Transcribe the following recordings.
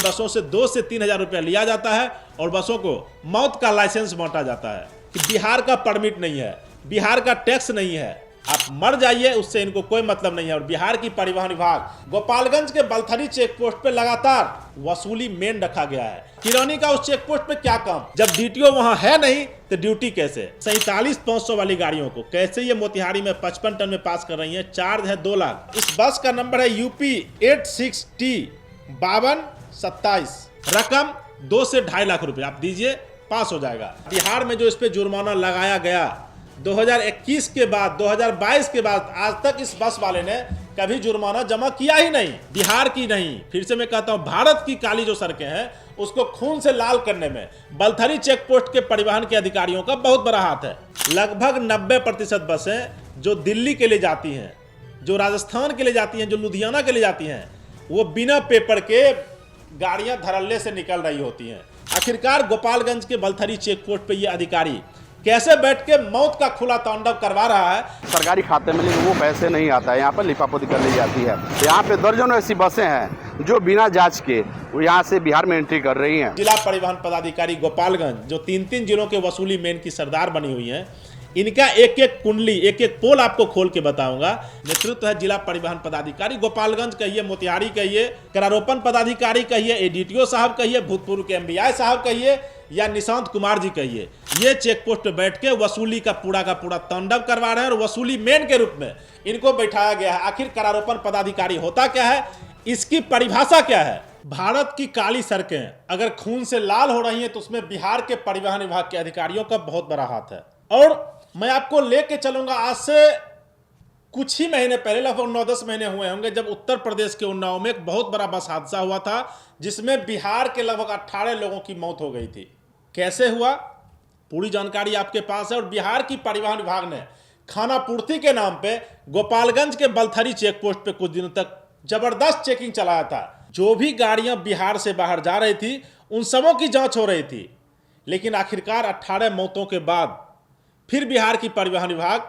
बसों से 2 से 3 हजार रुपया लिया जाता है और बसों को मौत का लाइसेंस बांटा जाता है कि बिहार का परमिट नहीं है, बिहार का टैक्स नहीं है, आप मर जाइए, उससे इनको कोई मतलब नहीं है। और बिहार की परिवहन विभाग गोपालगंज के बलथरी चेक पोस्ट पे लगातार वसूली मेन रखा गया है। किरानी का उस चेक पोस्ट पे क्या काम, जब डीटीओ वहां है नहीं तो ड्यूटी कैसे। 47,500 वाली गाड़ियों को कैसे ये मोतिहारी में 55 टन में पास कर रही है, चार्ज है 2 लाख। इस बस का नंबर है UP 86T 5227, रकम 2 से 2.5 लाख रुपए आप दीजिए, पास हो जाएगा। बिहार में जो इस पे जुर्माना लगाया गया 2021 के बाद 2022 के बाद आज तक इस बस वाले ने कभी जुर्माना जमा किया ही नहीं। बिहार की नहीं, फिर से मैं कहता हूं, भारत की काली जो सड़कें हैं उसको खून से लाल करने में बलथरी चेक पोस्ट के परिवहन के अधिकारियों का बहुत बड़ा हाथ है। लगभग 90% बसें जो दिल्ली के लिए जाती हैं, जो राजस्थान के लिए जाती हैं, जो लुधियाना के लिए जाती हैं, वो बिना पेपर के गाड़ियां धड़ल्ले से निकल रही होती हैं। आखिरकार गोपालगंज के बलथरी चेक पोस्ट पे ये अधिकारी कैसे बैठ के मौत का खुला तांडव करवा रहा है। सरकारी खाते में लेकिन वो पैसे नहीं आता है, यहाँ पर लिपापोती कर ली जाती है। यहाँ पे दर्जनों ऐसी बसें हैं जो बिना जांच के यहाँ से बिहार में एंट्री कर रही हैं। जिला परिवहन पदाधिकारी गोपालगंज जो 3-3 जिलों के वसूली मेन की सरदार बनी हुई हैं, इनका एक एक कुंडली, एक एक पोल आपको खोल के बताऊंगा। नेतृत्व है जिला परिवहन पदाधिकारी गोपालगंज कहिए, मोतिहारी कहिए, करारोपण पदाधिकारी कहिए, एडीटीओ साहब कहिए, भूतपूर्व के MBI साहब कहिए या निशांत कुमार जी कहिए, ये चेक पोस्ट पे बैठ के वसूली का पूरा तांडव करवा रहे हैं और वसूली मेन के रूप में इनको बैठाया गया है। आखिर करारोपण पदाधिकारी होता क्या है, इसकी परिभाषा क्या है। भारत की काली सड़कें अगर खून से लाल हो रही हैं तो उसमें बिहार के परिवहन विभाग के अधिकारियों का बहुत बड़ा हाथ है। और मैं आपको लेके चलूंगा आज से कुछ ही महीने पहले, लगभग 9-10 महीने हुए होंगे, जब उत्तर प्रदेश के उन्नाव में एक बहुत बड़ा बस हादसा हुआ था जिसमें बिहार के लगभग 18 लोगों की मौत हो गई थी। कैसे हुआ, पूरी जानकारी आपके पास है। और बिहार की परिवहन विभाग ने खाना पूर्ति के नाम पे गोपालगंज के बलथरी चेक पोस्ट पे कुछ दिनों तक जबरदस्त चेकिंग चलाया था। जो भी गाड़ियां बिहार से बाहर जा रही थी उन सबों की जांच हो रही थी। लेकिन आखिरकार 18 मौतों के बाद फिर बिहार की परिवहन विभाग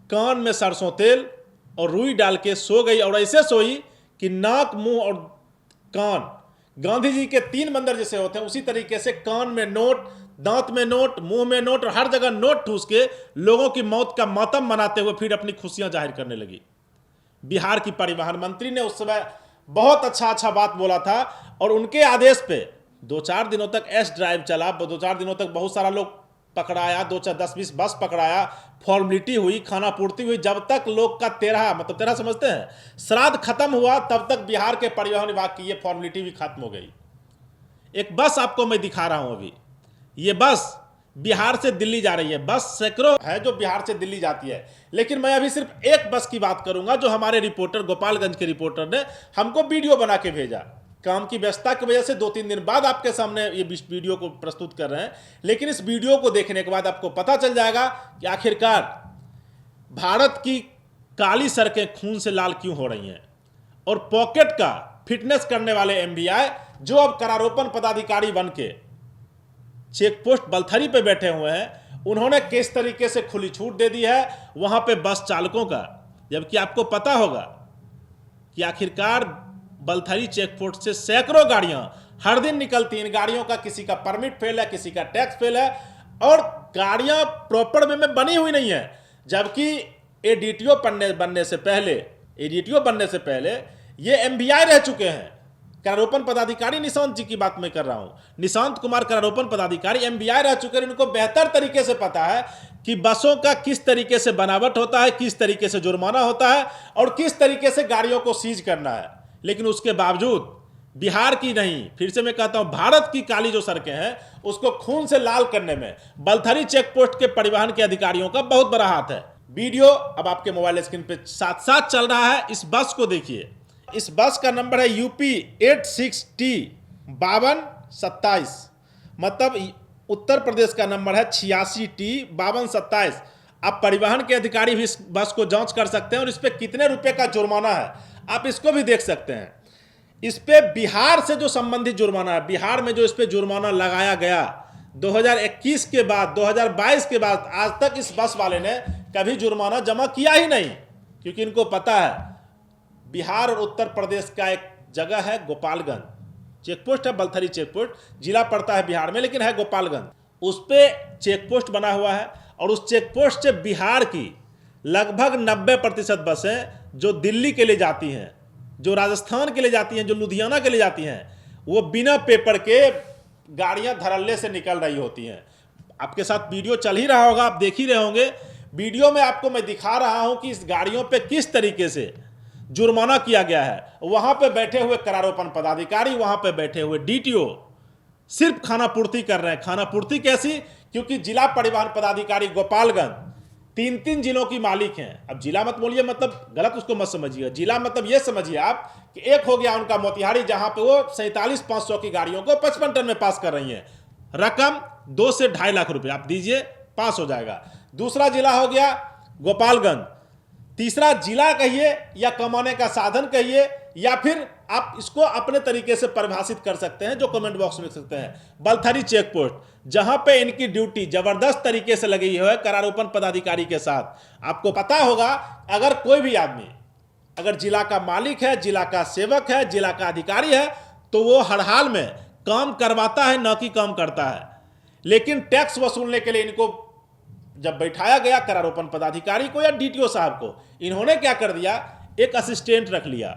कान में सरसों तेल और रुई डाल के सो गई, और ऐसे सोई कि नाक, मुंह और कान गांधी जी के 3 बंदर जैसे होते हैं उसी तरीके से कान में नोट, दांत में नोट, मुंह में नोट और हर जगह नोट ठूस के लोगों की मौत का मातम मनाते हुए फिर अपनी खुशियां जाहिर करने लगी। बिहार की परिवहन मंत्री ने उस समय बहुत अच्छा बात बोला था और उनके आदेश पे 2-4 दिनों तक एस ड्राइव चला, 2-4 दिनों तक बहुत सारा लोग पकड़ाया, 2-10-20 बस पकड़ाया, फॉर्मेलिटी हुई, खाना पूर्ति हुई, जब तक लोग का 13 समझते हैं श्राद्ध खत्म हुआ तब तक बिहार के परिवहन विभाग की ये फॉर्मेलिटी भी खत्म हो गई। एक बस आपको मैं दिखा रहा हूं अभी, ये बस बिहार से दिल्ली जा रही है। बस सैकड़ों है जो बिहार से दिल्ली जाती है, लेकिन मैं अभी सिर्फ एक बस की बात करूंगा जो हमारे रिपोर्टर, गोपालगंज के रिपोर्टर ने हमको वीडियो बना के भेजा। काम की व्यस्तता की वजह से 2-3 दिन बाद आपके सामने ये वीडियो को प्रस्तुत कर रहे हैं, लेकिन इस वीडियो को देखने के बाद आपको पता चल जाएगा कि आखिरकार भारत की काली सड़कें खून से लाल क्यों हो रही हैं। और पॉकेट का फिटनेस करने वाले MBI जो अब करारोपण पदाधिकारी बन के चेक पोस्ट बलथरी पे बैठे हुए हैं, उन्होंने किस तरीके से खुली छूट दे दी है वहां पे बस चालकों का। जबकि आपको पता होगा कि आखिरकार बलथरी चेक पोस्ट से सैकड़ों गाड़ियां हर दिन निकलती हैं। इन गाड़ियों का किसी का परमिट फेल है, किसी का टैक्स फेल है और गाड़ियां प्रॉपर वे में बनी हुई नहीं है। जबकि एडीटीओ बनने से पहले ये MBI रह चुके हैं। करारोपण पदाधिकारी निशांत जी की बात मैं कर रहा हूं, निशांत कुमार करारोपण पदाधिकारी MBI रह चुके हैं। इनको बेहतर तरीके से पता है कि बसों का किस तरीके से बनावट होता है, किस तरीके से जुर्माना होता है और किस तरीके से गाड़ियों को सीज करना है। लेकिन उसके बावजूद बिहार की नहीं, फिर से मैं कहता हूं, भारत की काली जो सड़कें हैं उसको खून से लाल करने में बलथरी चेक पोस्ट के परिवहन के अधिकारियों का बहुत बड़ा हाथ है। वीडियो अब आपके मोबाइल स्क्रीन पे साथ साथ चल रहा है। इस बस को देखिए, इस बस का नंबर है UP 86T 5227, मतलब उत्तर प्रदेश का नंबर है 86T 5227। आप परिवहन के अधिकारी भी इस बस को जांच कर सकते हैं और इस पे कितने रुपए का जुर्माना है आप इसको भी देख सकते हैं। इस पे बिहार से जो संबंधित जुर्माना है, बिहार में जो इस पे जुर्माना लगाया गया 2021 के बाद 2022 के बाद आज तक इस बस वाले ने कभी जुर्माना जमा किया ही नहीं, क्योंकि इनको पता है बिहार और उत्तर प्रदेश का एक जगह है गोपालगंज, चेक पोस्ट है बलथरी चेक पोस्ट, जिला पड़ता है बिहार में लेकिन है गोपालगंज। उस पर चेक पोस्ट बना हुआ है और उस चेक पोस्ट से बिहार की लगभग 90% बसें जो दिल्ली के लिए जाती हैं, जो राजस्थान के लिए जाती हैं, जो लुधियाना के लिए जाती हैं, वो बिना पेपर के गाड़ियां धड़ल्ले से निकल रही होती हैं। आपके साथ वीडियो चल ही रहा होगा, आप देख ही रहे होंगे। वीडियो में आपको मैं दिखा रहा हूं कि इस गाड़ियों पे किस तरीके से जुर्माना किया गया है। वहां पे बैठे हुए करारोपण पदाधिकारी, वहां पे बैठे हुए डीटीओ सिर्फ खाना पूर्ति कर रहे हैं। खाना पूर्ति कैसी? क्योंकि जिला परिवहन पदाधिकारी गोपालगंज 3 जिलों की मालिक हैं। अब जिला मत बोलिए, मतलब गलत उसको मत समझिए। जिला मतलब ये समझिए आप कि एक हो गया उनका मोतिहारी, जहां पे वो 47,500 की गाड़ियों को 55 टन में पास कर रही हैं। रकम 2 से 2.5 लाख रुपए आप दीजिए, पास हो जाएगा। दूसरा जिला हो गया गोपालगंज। तीसरा जिला कहिए या कमाने का साधन कहिए, या फिर आप इसको अपने तरीके से परिभाषित कर सकते हैं, जो कमेंट बॉक्स में लिख सकते हैं। बलथरी चेक पोस्ट, जहां पे इनकी ड्यूटी जबरदस्त तरीके से लगी हुई है करारोपण पदाधिकारी के साथ। आपको पता होगा, अगर कोई भी आदमी अगर जिला का मालिक है, जिला का सेवक है, जिला का अधिकारी है, तो वो हर हाल में काम करवाता है, न कि काम करता है। लेकिन टैक्स वसूलने के लिए इनको जब बैठाया गया करारोपण पदाधिकारी को या डीटीओ साहब को, इन्होंने क्या कर दिया, एक असिस्टेंट रख लिया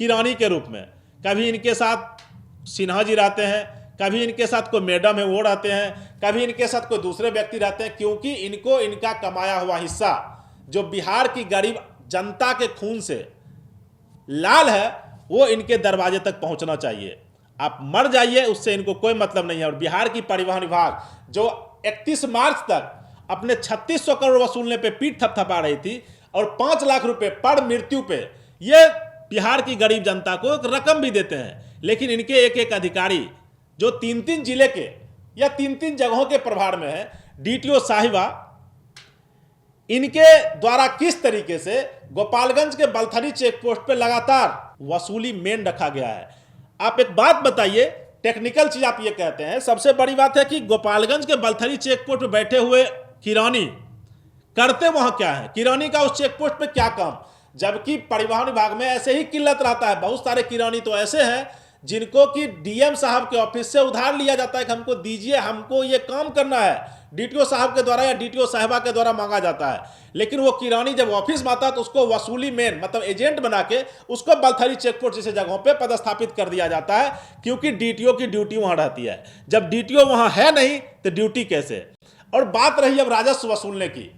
किरानी के रूप में। कभी इनके साथ सिन्हा जी रहते हैं, कभी इनके साथ कोई मैडम है वो रहते हैं, कभी इनके साथ कोई दूसरे व्यक्ति रहते हैं, क्योंकि इनको इनका कमाया हुआ हिस्सा जो बिहार की गरीब जनता के खून से लाल है, वो इनके दरवाजे तक पहुंचना चाहिए। आप मर जाइए, उससे इनको कोई मतलब नहीं है। और बिहार की परिवहन विभाग जो 31 मार्च तक अपने 3600 करोड़ वसूलने पे पीठ थपथपा रही थी और 5 लाख रुपए पर मृत्यु पे ये बिहार की गरीब जनता को एक रकम भी देते हैं, लेकिन इनके एक एक अधिकारी जो 3 जिले के या 3 जगहों के प्रभार में है, डीटीओ साहिबा, इनके द्वारा किस तरीके से गोपालगंज के बलथरी चेक पोस्ट पे लगातार वसूली मेन रखा गया है। आप एक बात बताइए, टेक्निकल चीज आप ये कहते हैं, सबसे बड़ी बात है कि गोपालगंज के बलथरी चेक पोस्ट पे बैठे हुए किरानी करते वहां क्या है, किरानी का उस चेक पोस्ट पे क्या काम, जबकि परिवहन विभाग में ऐसे ही किल्लत रहता है। बहुत सारे किरानी तो ऐसे हैं जिनको कि डीएम साहब के ऑफिस से उधार लिया जाता है कि हमको दीजिए, हमको ये काम करना है, डीटीओ साहब के द्वारा या डीटीओ साहिबा के द्वारा मांगा जाता है। लेकिन वो किरानी जब ऑफिस में आता है तो उसको वसूली मेन मतलब एजेंट बना के उसको बलथरी चेक पोस्ट जैसे जगहों पे पदस्थापित कर दिया जाता है, क्योंकि डीटीओ की ड्यूटी वहां रहती है। जब डीटीओ वहां है नहीं तो ड्यूटी कैसे। और बात रही अब राजस्व वसूलने की,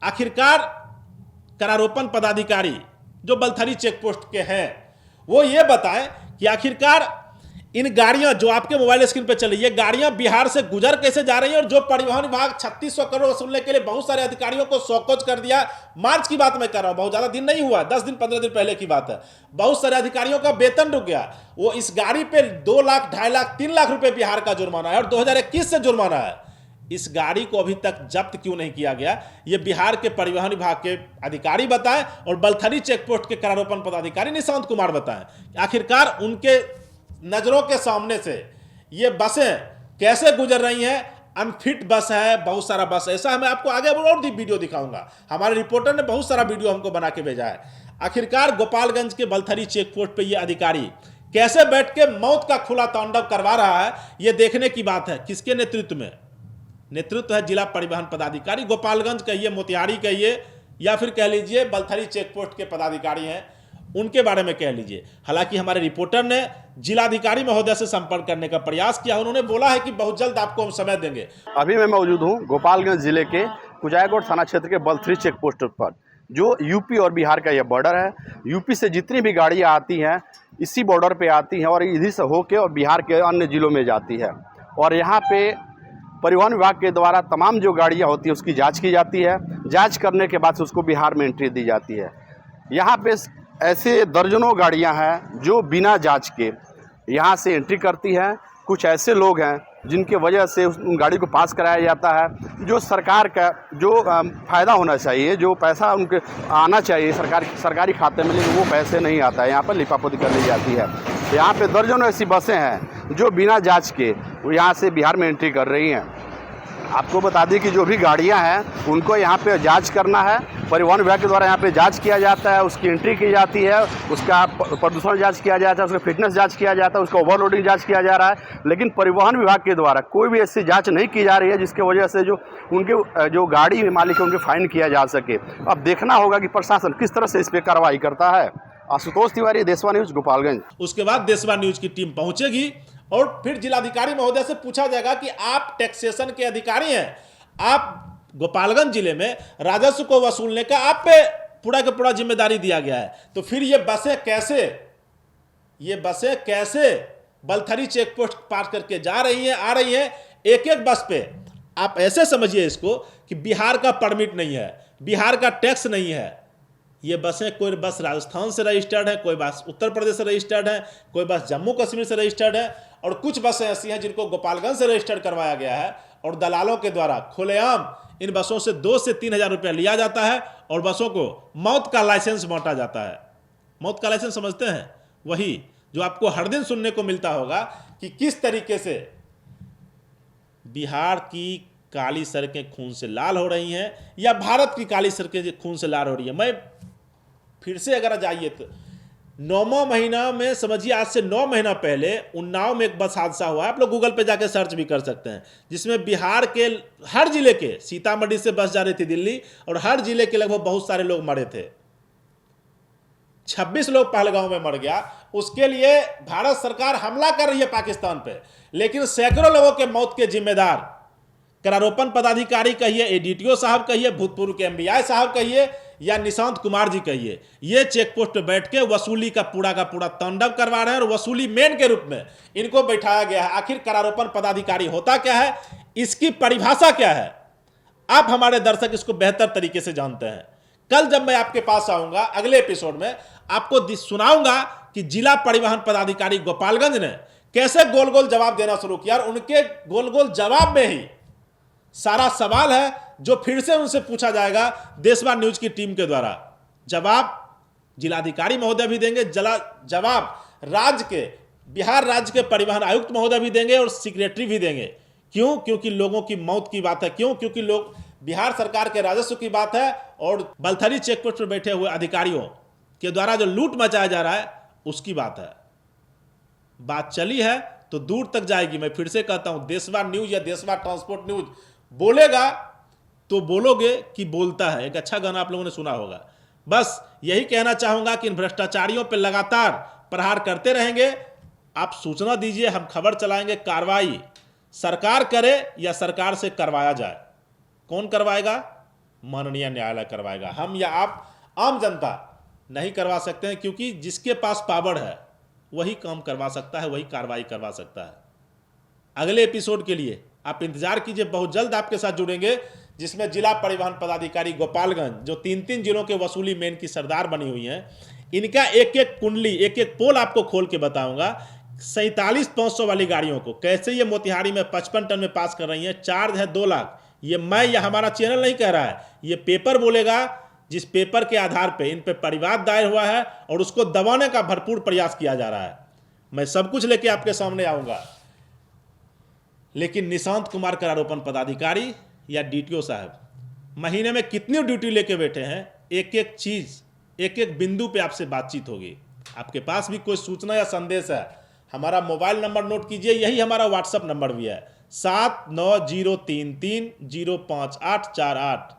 आखिरकार करारोपण पदाधिकारी जो बलथरी चेक पोस्ट के हैं वो ये बताएं कि आखिरकार इन गाड़ियां जो आपके मोबाइल स्क्रीन पे चल रही है, गाड़ियां बिहार से गुजर कैसे जा रही हैं। और जो परिवहन विभाग 3600 करोड़ वसूलने के लिए बहुत सारे अधिकारियों को शौकौच कर दिया, मार्च की बात मैं कर रहा हूं, बहुत ज्यादा दिन नहीं हुआ, 10 दिन 15 दिन पहले की बात है। बहुत सारे अधिकारियों का वेतन रुक गया। वो इस गाड़ी पे 2 लाख 2.5 लाख 3 लाख रुपए बिहार का जुर्माना है और 2021 से जुर्माना है। इस गाड़ी को अभी तक जब्त क्यों नहीं किया गया, ये बिहार के परिवहन विभाग के अधिकारी बताएं और बलथरी चेक पोस्ट के करारोपण पदाधिकारी निशांत कुमार बताएं। आखिरकार उनके नजरों के सामने से ये बसें कैसे गुजर रही हैं। अनफिट बस है, बहुत सारा बस ऐसा है, मैं आपको आगे और वीडियो दिखाऊंगा। हमारे रिपोर्टर ने बहुत सारा वीडियो हमको बना के भेजा है। आखिरकार गोपालगंज के बलथरी चेक पोस्ट पे ये अधिकारी कैसे बैठ के मौत का खुला तांडव करवा रहा है, ये देखने की बात है। किसके नेतृत्व में? नेतृत्व है जिला परिवहन पदाधिकारी गोपालगंज कहिए, मोतिहारी कहिए, या फिर कह लीजिए बलथरी चेक पोस्ट के पदाधिकारी हैं, उनके बारे में कह लीजिए। हालांकि हमारे रिपोर्टर ने जिलाधिकारी महोदय से संपर्क करने का प्रयास किया, उन्होंने बोला है कि बहुत जल्द आपको हम समय देंगे। अभी मैं मौजूद हूँ गोपालगंज जिले के कुचायकोट थाना क्षेत्र के बलथरी चेक पोस्ट पर, जो यूपी और बिहार का यह बॉर्डर है। यूपी से जितनी भी गाड़ियाँ आती हैं इसी बॉर्डर पे आती हैं और इधर से होके और बिहार के अन्य जिलों में जाती है। और यहाँ पे परिवहन विभाग के द्वारा तमाम जो गाड़ियाँ होती हैं उसकी जांच की जाती है। जांच करने के बाद उसको बिहार में एंट्री दी जाती है। यहाँ पे ऐसे दर्जनों गाड़ियाँ हैं जो बिना जांच के यहाँ से एंट्री करती हैं। कुछ ऐसे लोग हैं जिनके वजह से उन गाड़ी को पास कराया जाता है। जो सरकार का जो फ़ायदा होना चाहिए, जो पैसा उनके आना चाहिए सरकारी खाते में, लेकिन वो पैसे नहीं आता है। यहाँ पर लिपापोती कर ली जाती है। यहाँ पे दर्जनों ऐसी बसें हैं जो बिना जांच के यहाँ से बिहार में एंट्री कर रही हैं। आपको बता दें कि जो भी गाड़ियां हैं उनको यहाँ पे जांच करना है। परिवहन विभाग के द्वारा यहाँ पे जांच किया जाता है, उसकी एंट्री की जाती है, उसका प्रदूषण जांच किया जाता है, उसका फिटनेस जांच किया जाता है, उसका ओवरलोडिंग जांच किया जा रहा है। लेकिन परिवहन विभाग के द्वारा कोई भी ऐसी जांच नहीं की जा रही है जिसकी वजह से जो उनके जो गाड़ी मालिक है उनके फाइन किया जा सके। अब देखना होगा कि प्रशासन किस तरह से इस पर कार्रवाई करता है। आशुतोष तिवारी, देशवा न्यूज, गोपालगंज। उसके बाद देशवा न्यूज की टीम पहुंचेगी और फिर जिलाधिकारी महोदय से पूछा जाएगा कि आप टैक्सेशन के अधिकारी हैं, आप गोपालगंज जिले में राजस्व को वसूलने का आप पे पूरा का पूरा जिम्मेदारी दिया गया है, तो फिर ये बसें कैसे बलथरी चेक पोस्ट पार करके जा रही हैं, आ रही हैं। एक एक बस पे आप ऐसे समझिए इसको कि बिहार का परमिट नहीं है, बिहार का टैक्स नहीं है। ये बसें, कोई बस राजस्थान से रजिस्टर्ड है, कोई बस उत्तर प्रदेश से रजिस्टर्ड है, कोई बस जम्मू कश्मीर से रजिस्टर्ड है, और कुछ बसें ऐसी हैं जिनको गोपालगंज से रजिस्टर्ड करवाया गया है और दलालों के द्वारा खुलेआम इन बसों से 2 से 3 हज़ार रुपया लिया जाता है और बसों को मौत का लाइसेंस बांटा जाता है। मौत का लाइसेंस समझते हैं? वही जो आपको हर दिन सुनने को मिलता होगा कि किस तरीके से बिहार की काली सड़कें खून से लाल हो रही हैं या भारत की काली सड़कें खून से लाल हो रही है। मैं फिर से अगर जाइए तो 9वां महीना में समझिए, आज से 9 महीना पहले उन्नाव में एक बस हादसा हुआ है, आप लोग गूगल पे जाके सर्च भी कर सकते हैं, जिसमें बिहार के हर जिले के, सीतामढ़ी से बस जा रही थी दिल्ली, और हर जिले के लगभग बहुत सारे लोग मरे थे। 26 लोग पहलगांव में मर गया। उसके लिए भारत सरकार हमला कर रही है पाकिस्तान पे, लेकिन सैकड़ों लोगों के मौत के जिम्मेदार करारोपण पदाधिकारी कहिए, एडीटीओ साहब कहिए, भूतपूर्व के एमबीआई साहब कहिए या निशांत कुमार जी कहिए, ये चेक पोस्ट पे बैठ के वसूली का पूरा तांडव करवा रहे हैं और वसूली मैन के रूप में इनको बैठाया गया है। आखिर करारोपण पदाधिकारी होता क्या है, इसकी परिभाषा क्या है, आप हमारे दर्शक इसको बेहतर तरीके से जानते हैं। कल जब मैं आपके पास आऊंगा अगले एपिसोड में, आपको सुनाऊंगा कि जिला परिवहन पदाधिकारी गोपालगंज ने कैसे गोल गोल जवाब देना शुरू किया, और उनके गोल गोल जवाब में ही सारा सवाल है जो फिर से उनसे पूछा जाएगा देशवा न्यूज की टीम के द्वारा। जवाब जिलाधिकारी महोदय भी देंगे, जवाब बिहार राज्य के परिवहन आयुक्त महोदय भी देंगे और सेक्रेटरी भी देंगे। क्यों? क्योंकि लोगों की मौत की बात है। क्यों? क्योंकि लोग बिहार सरकार के राजस्व की बात है और बलथरी चेक पोस्ट पर बैठे हुए अधिकारियों के द्वारा जो लूट मचाया जा रहा है उसकी बात है। बात चली है तो दूर तक जाएगी। मैं फिर से कहता हूं, देशवा न्यूज या देशवा ट्रांसपोर्ट न्यूज बोलेगा तो बोलोगे कि बोलता है। एक अच्छा गाना आप लोगों ने सुना होगा। बस यही कहना चाहूंगा कि इन भ्रष्टाचारियों पर लगातार प्रहार करते रहेंगे। आप सूचना दीजिए, हम खबर चलाएंगे। कार्रवाई सरकार करे या सरकार से करवाया जाए, कौन करवाएगा? माननीय न्यायालय करवाएगा। हम या आप आम जनता नहीं करवा सकते हैं, क्योंकि जिसके पास पावर है वही काम करवा सकता है, वही कार्रवाई करवा सकता है। अगले एपिसोड के लिए आप इंतजार कीजिए, बहुत जल्द आपके साथ जुड़ेंगे, जिसमें जिला परिवहन पदाधिकारी गोपालगंज, जो 3-3 जिलों के वसूली मेन की सरदार बनी हुई हैं, इनका एक एक कुंडली, एक एक पोल आपको खोल के बताऊंगा। 47,500 वाली गाड़ियों को कैसे ये मोतिहारी में 55 टन में पास कर रही हैं। चार्ज है 2 लाख। ये मैं या हमारा चैनल नहीं कह रहा है, ये पेपर बोलेगा, जिस पेपर के आधार पे इन पे परिवाद दायर हुआ है और उसको दबाने का भरपूर प्रयास किया जा रहा है। मैं सब कुछ लेके आपके सामने आऊंगा, लेकिन निशांत कुमार करारोपण पदाधिकारी या डीटीओ साहब महीने में कितनी ड्यूटी लेके बैठे हैं, एक एक चीज, एक एक बिंदु पे आपसे बातचीत होगी। आपके पास भी कोई सूचना या संदेश है, हमारा मोबाइल नंबर नोट कीजिए, यही हमारा व्हाट्सएप नंबर भी है, 7903305848।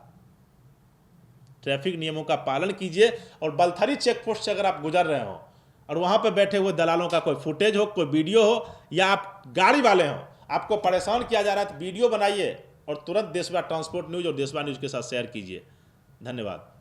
ट्रैफिक नियमों का पालन कीजिए और बलथरी चेक पोस्ट से अगर आप गुजर रहे हो और वहां पे बैठे हुए दलालों का कोई फुटेज हो, कोई वीडियो हो, या आप गाड़ी वाले हो, आपको परेशान किया जा रहा है, तो वीडियो बनाइए और तुरंत देशवा ट्रांसपोर्ट न्यूज और देशवा न्यूज के साथ शेयर कीजिए। धन्यवाद।